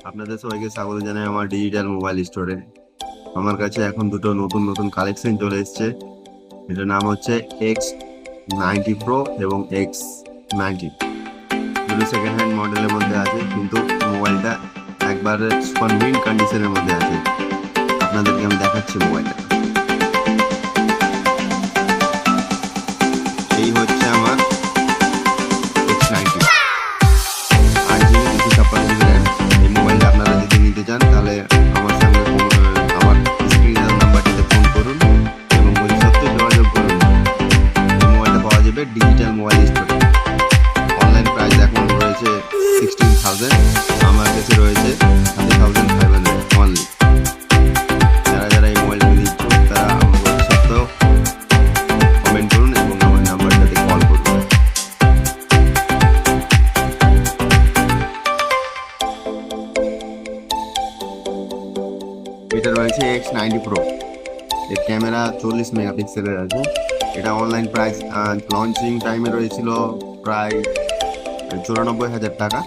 আপনাদের সবাইকে স্বাগত জানাই আমার ডিজিটাল মোবাইল স্টোরে। আমার কাছে এখন দুটো নতুন নতুন কালেকশন চলে এসেছে। এটার নাম হচ্ছে X90 Pro এবং X90। দুটো সেকেন্ড হ্যান্ড মডেলের মধ্যে আছে, কিন্তু মোবাইলটা একবারে সুপার মিন্ট কন্ডিশনের মধ্যে আছে। আপনাদেরকে আমি দেখাচ্ছি মোবাইলটা। এই হচ্ছে আমার X90, 8GB 256GB RAM। এই মোবাইলটা আপনারা যদি নিতে চান তাহলে আমার সঙ্গে আমার স্ক্রিনের নাম্বারটিতে ফোন করুন এবং বই সত্ত্বে যোগাযোগ করুন। এই মোবাইলটা পাওয়া যাবে ডিজিটাল মোবাইল স্টোরে। অনলাইন প্রাইস এখন রয়েছে 16,000, আমার কাছে রয়েছে 30,500 অনলি। যারা যারা এই মোবাইলটা নিচ্ছেন তারা আমার বই সত্ত্বেও কমেন্ট করুন এবং আমার নাম্বারটাতে কল করুন। এটা রয়েছে X90 Pro। এর ক্যামেরা 40 মেগাপিক্সেলের আছে। এটা অনলাইন প্রাইস লঞ্চিং টাইমে রয়েছিল প্রায় 94,000 টাকা,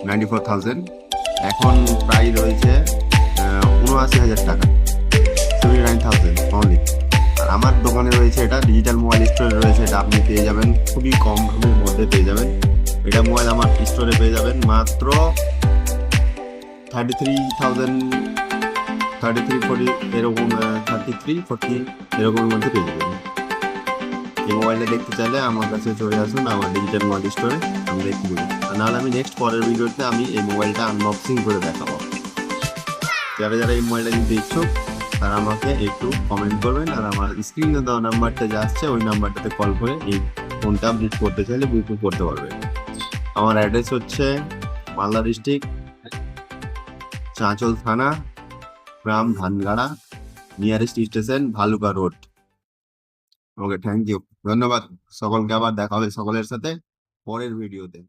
94,000। এখন প্রায় রয়েছে 79,000 টাকা, 79,000 অনলি। আর আমার দোকানে রয়েছে, এটা ডিজিটাল মোবাইল স্টোরে রয়েছে। এটা আপনি পেয়ে যাবেন খুবই কম দামের মধ্যে পেয়ে যাবেন। এটা মোবাইল আমার স্টোরে পেয়ে যাবেন মাত্র 33,000, 33-40 এরকম, 33-40 এরকমের মধ্যে পেয়ে যাবেন। এই মোবাইলটা দেখতে চাইলে আমার কাছে চলে আসুন আমার ডিজিটাল মোবাইল স্টোরে, আমি দেখতে দেবো। নাহলে আমি নেক্সট পরের ভিডিওতে আমি এই মোবাইলটা আনবক্সিং করে দেখাবো। যারা যারা এই মোবাইলটা নিতে ইচ্ছুক তারা আমাকে একটু কমেন্ট করবেন, আর আমার স্ক্রিনে দেওয়া নাম্বারটা যা আসছে ওই নাম্বারটাতে কল করে এই ফোনটা বুক করতে চাইলে বুক করতে পারবেন। আমার অ্যাড্রেস হচ্ছে মালদা ডিস্ট্রিক্ট, চাঁচল থানা, গ্রাম Dhangara, nearest station Bhaluka road. Okay, thank you, ধন্যবাদ সকলকে। আবার দেখা হবে সকলের সাথে পরের ভিডিওতে।